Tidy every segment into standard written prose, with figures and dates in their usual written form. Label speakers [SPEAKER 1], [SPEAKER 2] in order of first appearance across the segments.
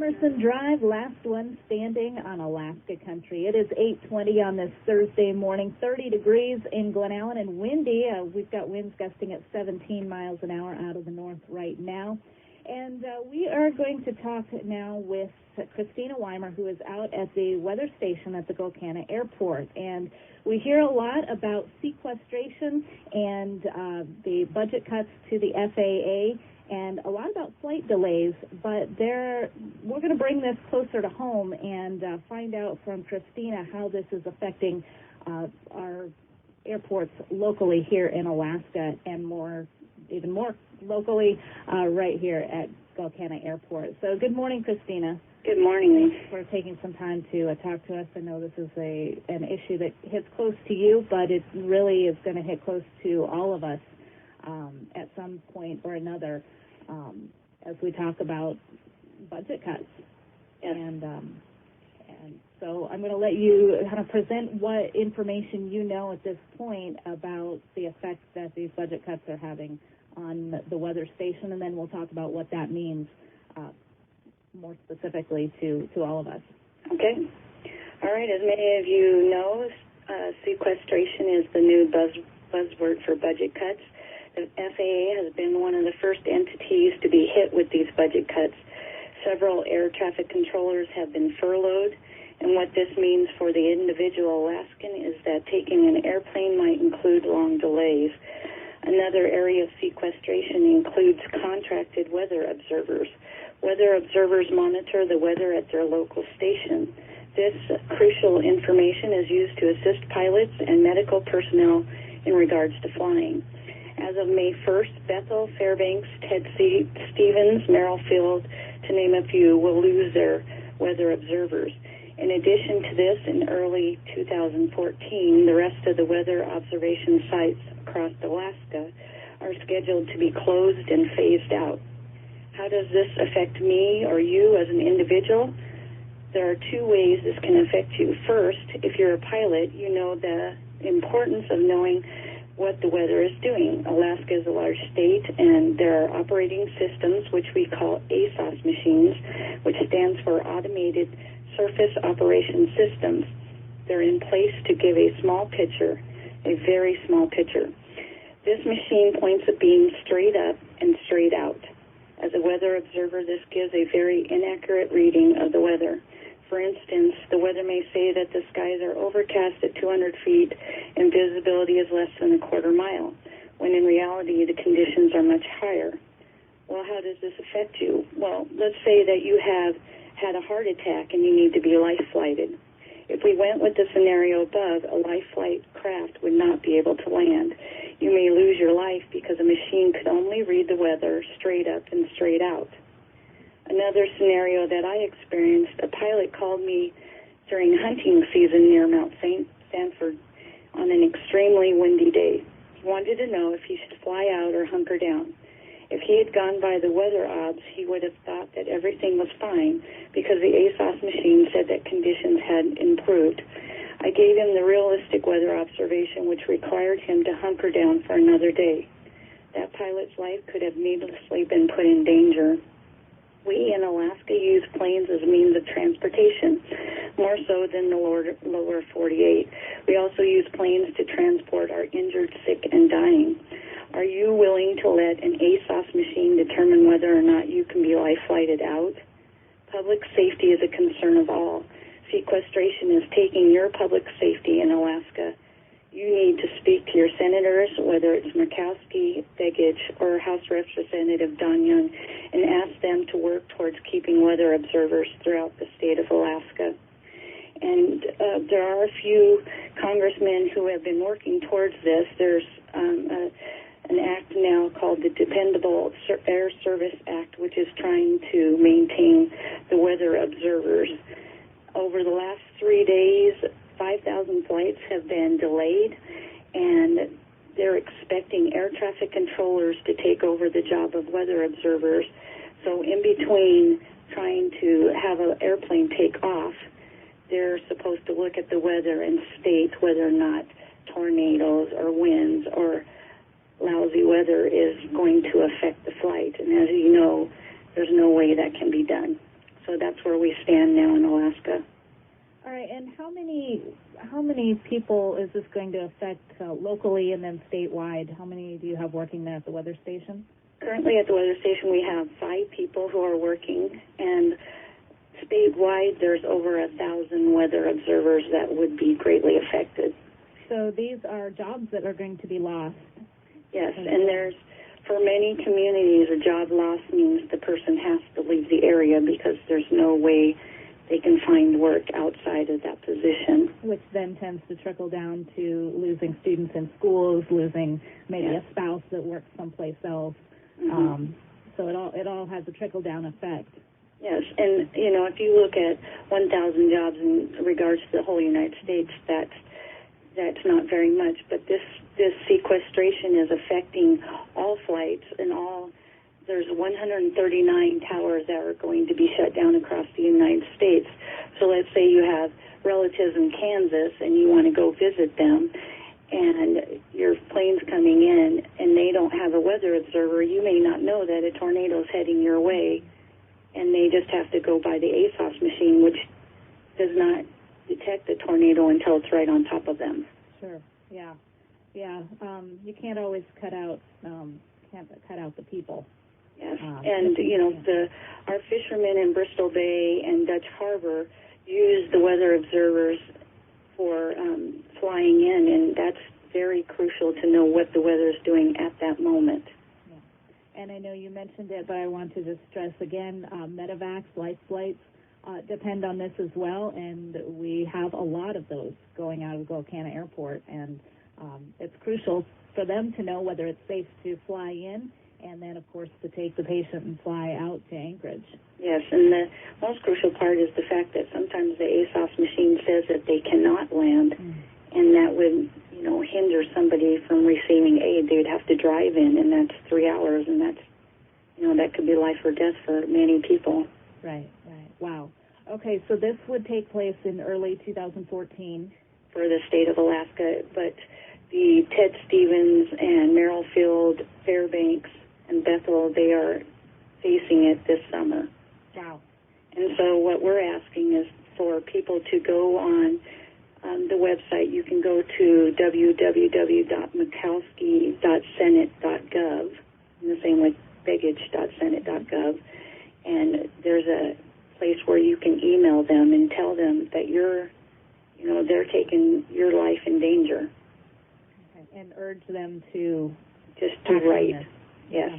[SPEAKER 1] Emerson Drive, last one standing on Alaska country. It is 8:20 on this Thursday morning, 30 degrees in Glen Allen and windy. We've got winds gusting at 17 miles an hour out of the north right now. And we are going to talk now with Christina Weimer, who is out at the weather station at the Golcana Airport. And we hear a lot about sequestration and the budget cuts to the FAA, and a lot about flight delays, but we're going to bring this closer to home and find out from Christina how this is affecting our airports locally here in Alaska, and even more locally right here at Golcana Airport. So good morning, Christina.
[SPEAKER 2] Good morning.
[SPEAKER 1] Thanks for taking some time to talk to us. I know this is an issue that hits close to you, but it really is going to hit close to all of us at some point or another as we talk about budget cuts.
[SPEAKER 2] Yes.
[SPEAKER 1] And so I'm going to let you kind of present what information you know at this point about the effect that these budget cuts are having on the weather station, and then we'll talk about what that means more specifically to all of us.
[SPEAKER 2] Okay. All right. As many of you know, sequestration is the new buzzword for budget cuts. The FAA has been one of the first entities to be hit with these budget cuts. Several air traffic controllers have been furloughed, and what this means for the individual Alaskan is that taking an airplane might include long delays. Another area of sequestration includes contracted weather observers. Weather observers monitor the weather at their local station. This crucial information is used to assist pilots and medical personnel in regards to flying. As of May 1st, Bethel, Fairbanks, Ted Stevens, Merrifield, to name a few, will lose their weather observers. In addition to this, in early 2014, the rest of the weather observation sites across Alaska are scheduled to be closed and phased out. How does this affect me or you as an individual? There are two ways this can affect you. First, if you're a pilot, you know the importance of knowing what the weather is doing. Alaska is a large state, and there are operating systems, which we call ASOS machines, which stands for Automated Surface Operation Systems. They're in place to give a small picture, a very small picture. This machine points a beam straight up and straight out. As a weather observer, this gives a very inaccurate reading of the weather. For instance, the weather may say that the skies are overcast at 200 feet and visibility is less than a quarter mile, when in reality the conditions are much higher. Well, how does this affect you? Well, let's say that you have had a heart attack and you need to be life flighted. If we went with the scenario above, a life flight craft would not be able to land. You may lose your life because a machine could only read the weather straight up and straight out. Another scenario that I experienced, a pilot called me during hunting season near Mount Sanford on an extremely windy day. He wanted to know if he should fly out or hunker down. If he had gone by the weather odds, he would have thought that everything was fine because the ASOS machine said that conditions had improved. I gave him the realistic weather observation, which required him to hunker down for another day. That pilot's life could have needlessly been put in danger. We in Alaska use planes as a means of transportation, more so than the lower 48. We also use planes to transport our injured, sick, and dying. Are you willing to let an ASOS machine determine whether or not you can be life-flighted out? Public safety is a concern of all. Sequestration is taking your public safety in Alaska. You need to speak to your senators, whether it's Murkowski, Begich, or House Representative Don Young, and ask them to work towards keeping weather observers throughout the state of Alaska. And there are a few congressmen who have been working towards this. There's an act now called the Dependable Air Service Act, which is trying to maintain the weather observers. Over the last 3 days, 5,000 flights have been delayed, and they're expecting air traffic controllers to take over the job of weather observers. So in between trying to have an airplane take off, they're supposed to look at the weather and state whether or not tornadoes or winds or lousy weather is going to affect the flight. And as you know, there's no way that can be done. So that's where we stand now in Alaska.
[SPEAKER 1] All right, and how many people is this going to affect locally and then statewide? How many do you have working there at the weather station?
[SPEAKER 2] Currently at the weather station we have 5 people who are working, and statewide there's over 1,000 weather observers that would be greatly affected.
[SPEAKER 1] So these are jobs that are going to be lost.
[SPEAKER 2] Yes, and there's, for many communities, a job loss means the person has to leave the area because there's no way they can find work outside of that position.
[SPEAKER 1] Which then tends to trickle down to losing students in schools, losing maybe a spouse that works someplace else. So it all has a trickle-down effect.
[SPEAKER 2] Yes, and, you know, if you look at 1,000 jobs in regards to the whole United States, that's not very much, but this sequestration is affecting all flights and all. There's 139 towers that are going to be shut down across the United States. So let's say you have relatives in Kansas and you want to go visit them, and your plane's coming in and they don't have a weather observer. You may not know that a tornado is heading your way, and they just have to go by the ASOS machine, which does not detect the tornado until it's right on top of them.
[SPEAKER 1] Sure. Yeah. You can't always cut out the people.
[SPEAKER 2] Yes, and you know our fishermen in Bristol Bay and Dutch Harbor use the weather observers for flying in, and that's very crucial to know what the weather is doing at that moment.
[SPEAKER 1] Yeah. And I know you mentioned it, but I want to just stress again, medevacs, life flights depend on this as well, and we have a lot of those going out of Golcana Airport, and it's crucial for them to know whether it's safe to fly in, and then, of course, to take the patient and fly out to Anchorage.
[SPEAKER 2] Yes, and the most crucial part is the fact that sometimes the ASOS machine says that they cannot land, and that would, you know, hinder somebody from receiving aid. They would have to drive in, and that's 3 hours, and that's, you know, that could be life or death for many people.
[SPEAKER 1] Right. Wow. Okay, so this would take place in early 2014.
[SPEAKER 2] For the state of Alaska, but the Ted Stevens and Merrillfield, Fairbanks, and Bethel, they are facing it this summer.
[SPEAKER 1] Wow.
[SPEAKER 2] And so what we're asking is for people to go on the website. You can go to www.mikowski.senate.gov, and the same with baggage.senate.gov, and there's a place where you can email them and tell them that they're taking your life in danger.
[SPEAKER 1] Okay. And urge them to
[SPEAKER 2] just to write. Yes.
[SPEAKER 1] Yeah.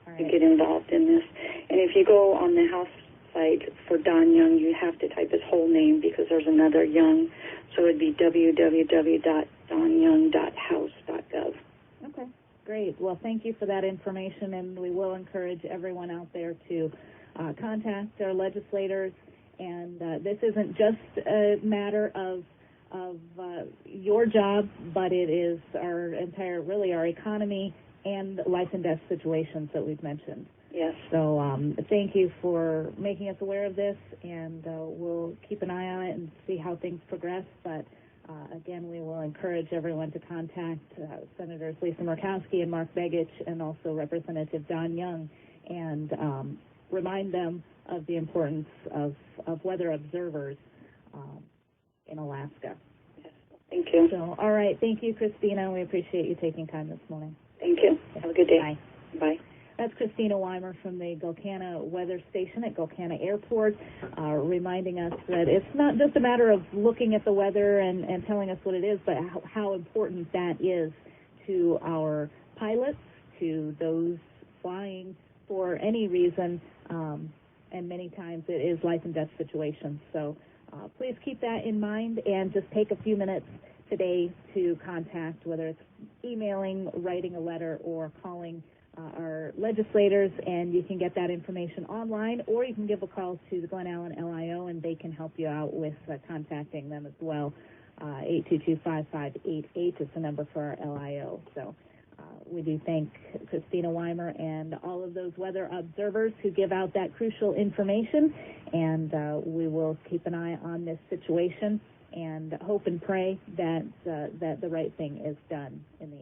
[SPEAKER 1] All right.
[SPEAKER 2] To get involved in this. And if you go on the House site for Don Young, you have to type his whole name because there's another Young, so it'd be www.donyoung.house.gov.
[SPEAKER 1] Okay, great. Well, thank you for that information, and we will encourage everyone out there to contact their legislators. And this isn't just a matter of your job, but it is our economy and life and death situations that we've mentioned.
[SPEAKER 2] Yes.
[SPEAKER 1] So thank you for making us aware of this, and we'll keep an eye on it and see how things progress. But again, we will encourage everyone to contact Senators Lisa Murkowski and Mark Begich, and also Representative Don Young, and remind them of the importance of weather observers in Alaska.
[SPEAKER 2] Yes. Thank you.
[SPEAKER 1] So, all right. Thank you, Christina. We appreciate you taking time this morning.
[SPEAKER 2] Thank you. Have a good day.
[SPEAKER 1] Bye.
[SPEAKER 2] Bye.
[SPEAKER 1] That's Christina Weimer from the Golcana Weather Station at Golcana Airport, reminding us that it's not just a matter of looking at the weather and telling us what it is, but how important that is to our pilots, to those flying for any reason, and many times it is life and death situations. So please keep that in mind, and just take a few minutes today to contact, whether it's emailing, writing a letter, or calling our legislators, and you can get that information online, or you can give a call to the Glen Allen LIO, and they can help you out with contacting them as well. 822-5588 is the number for our LIO. So we do thank Christina Weimer and all of those weather observers who give out that crucial information, and we will keep an eye on this situation and hope and pray that the right thing is done in the